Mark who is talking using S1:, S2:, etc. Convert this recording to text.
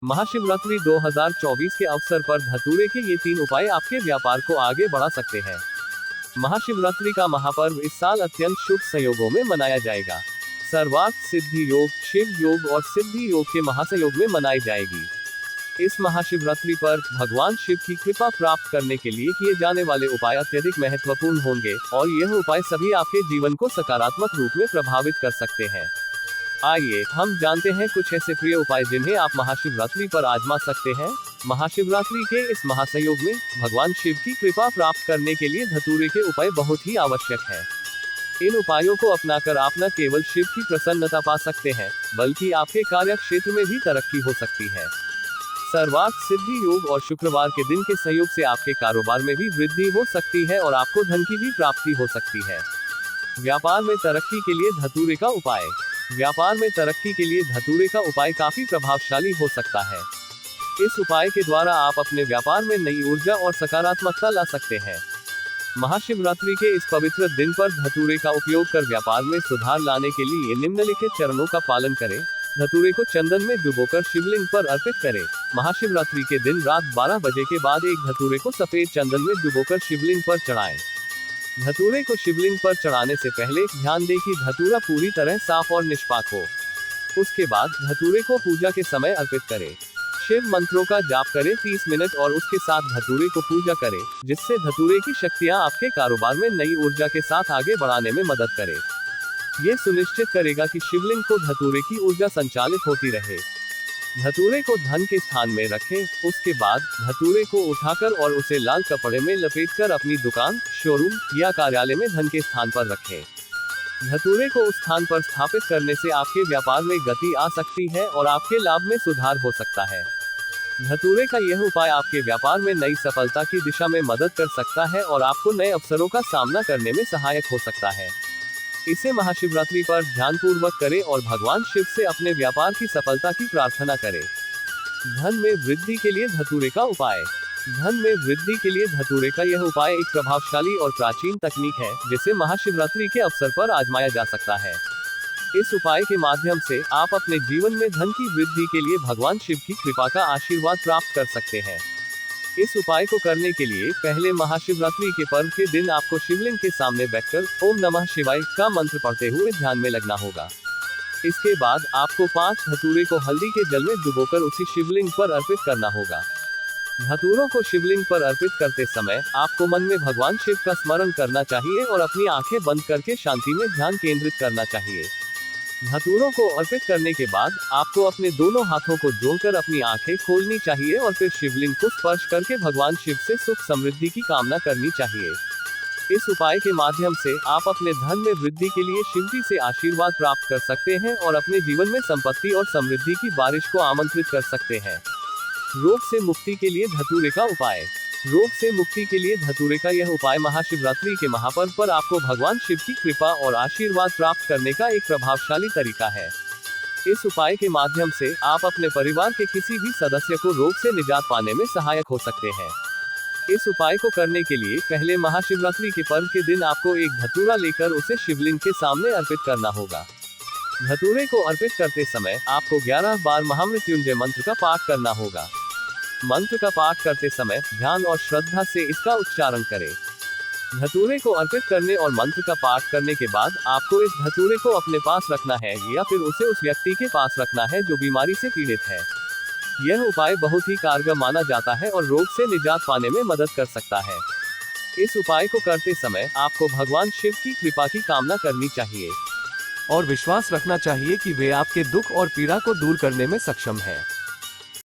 S1: महाशिवरात्रि 2024 के अवसर पर धतूरे के ये 3 उपाय आपके व्यापार को आगे बढ़ा सकते हैं। महाशिवरात्रि का महापर्व इस साल अत्यंत शुभ संयोगों में मनाया जाएगा। सर्वार्थ सिद्धि योग, शिव योग और सिद्धि योग के महासंयोग में मनाई जाएगी। इस महाशिवरात्रि पर भगवान शिव की कृपा प्राप्त करने के लिए किए जाने वाले उपाय अत्यधिक महत्वपूर्ण होंगे और यह उपाय सभी आपके जीवन को सकारात्मक रूप में प्रभावित कर सकते हैं। आइए हम जानते हैं कुछ ऐसे प्रिय उपाय जिन्हें आप महाशिवरात्रि पर आजमा सकते हैं। महाशिवरात्रि के इस महासंयोग में भगवान शिव की कृपा प्राप्त करने के लिए धतूरे के उपाय बहुत ही आवश्यक है। इन उपायों को अपनाकर आप न केवल शिव की प्रसन्नता पा सकते हैं, बल्कि आपके कार्य क्षेत्र में भी तरक्की हो सकती है। सर्वार्थ सिद्धि योग और शुक्रवार के दिन के संयोग से आपके कारोबार में भी वृद्धि हो सकती है और आपको धन की भी प्राप्ति हो सकती है। व्यापार में तरक्की के लिए धतूरे का उपाय। व्यापार में तरक्की के लिए धतूरे का उपाय काफी प्रभावशाली हो सकता है। इस उपाय के द्वारा आप अपने व्यापार में नई ऊर्जा और सकारात्मकता ला सकते हैं। महाशिवरात्रि के इस पवित्र दिन पर धतूरे का उपयोग कर व्यापार में सुधार लाने के लिए निम्नलिखित चरणों का पालन करें। धतूरे को चंदन में डुबोकर शिवलिंग पर अर्पित करें। महाशिवरात्रि के दिन रात 12 बजे के बाद एक धतूरे को सफेद चंदन में डुबोकर शिवलिंग पर चढ़ाएं। धतूरे को शिवलिंग पर चढ़ाने से पहले ध्यान दें कि धतूरा पूरी तरह साफ और निष्पाक हो। उसके बाद धतूरे को पूजा के समय अर्पित करें। शिव मंत्रों का जाप करें 30 मिनट और उसके साथ धतूरे को पूजा करें, जिससे धतूरे की शक्तियां आपके कारोबार में नई ऊर्जा के साथ आगे बढ़ाने में मदद करें। यह सुनिश्चित करेगा कि शिवलिंग को धतूरे की ऊर्जा संचालित होती रहे। धतूरे को धन के स्थान में रखें। उसके बाद धतूरे को उठाकर और उसे लाल कपड़े में लपेटकर अपनी दुकान, शोरूम या कार्यालय में धन के स्थान पर रखें। धतूरे को उस स्थान पर स्थापित करने से आपके व्यापार में गति आ सकती है और आपके लाभ में सुधार हो सकता है। धतूरे का यह उपाय आपके व्यापार में नई सफलता की दिशा में मदद कर सकता है और आपको नए अवसरों का सामना करने में सहायक हो सकता है। इसे महाशिवरात्रि पर ध्यानपूर्वक करें और भगवान शिव से अपने व्यापार की सफलता की प्रार्थना करें। धन में वृद्धि के लिए धतूरे का उपाय। धन में वृद्धि के लिए धतूरे का यह उपाय एक प्रभावशाली और प्राचीन तकनीक है, जिसे महाशिवरात्रि के अवसर पर आजमाया जा सकता है। इस उपाय के माध्यम से आप अपने जीवन में धन की वृद्धि के लिए भगवान शिव की कृपा का आशीर्वाद प्राप्त कर सकते हैं। इस उपाय को करने के लिए पहले महाशिवरात्रि के पर्व के दिन आपको शिवलिंग के सामने बैठकर ओम नमः शिवाय का मंत्र पढ़ते हुए ध्यान में लगना होगा। इसके बाद आपको 5 धतूरे को हल्दी के जल में डुबोकर उसी शिवलिंग पर अर्पित करना होगा। धतूरों को शिवलिंग पर अर्पित करते समय आपको मन में भगवान शिव का स्मरण करना चाहिए और अपनी आंखें बंद करके शांति में ध्यान केंद्रित करना चाहिए। धतूरों को अर्पित करने के बाद आपको अपने दोनों हाथों को जोड़कर अपनी आंखें खोलनी चाहिए और फिर शिवलिंग को स्पर्श करके भगवान शिव से सुख समृद्धि की कामना करनी चाहिए। इस उपाय के माध्यम से आप अपने धन में वृद्धि के लिए शिव जी से आशीर्वाद प्राप्त कर सकते हैं और अपने जीवन में संपत्ति और समृद्धि की बारिश को आमंत्रित कर सकते हैं। रोग से मुक्ति के लिए धतूरे का उपाय। रोग से मुक्ति के लिए धतूरे का यह उपाय महाशिवरात्रि के महापर्व पर आपको भगवान शिव की कृपा और आशीर्वाद प्राप्त करने का एक प्रभावशाली तरीका है। इस उपाय के माध्यम से आप अपने परिवार के किसी भी सदस्य को रोग से निजात पाने में सहायक हो सकते हैं। इस उपाय को करने के लिए पहले महाशिवरात्रि के पर्व के दिन आपको एक धतूरा लेकर उसे शिवलिंग के सामने अर्पित करना होगा। धतूरे को अर्पित करते समय आपको 11 बार महामृत्युंजय मंत्र का पाठ करना होगा। मंत्र का पाठ करते समय ध्यान और श्रद्धा से इसका उच्चारण करें। धतूरे को अर्पित करने और मंत्र का पाठ करने के बाद आपको इस धतूरे को अपने पास रखना है या फिर उसे उस व्यक्ति के पास रखना है जो बीमारी से पीड़ित है। यह उपाय बहुत ही कारगर माना जाता है और रोग से निजात पाने में मदद कर सकता है। इस उपाय को करते समय आपको भगवान शिव की कृपा की कामना करनी चाहिए और विश्वास रखना चाहिए कि वे आपके दुख और पीड़ा को दूर करने में सक्षम है।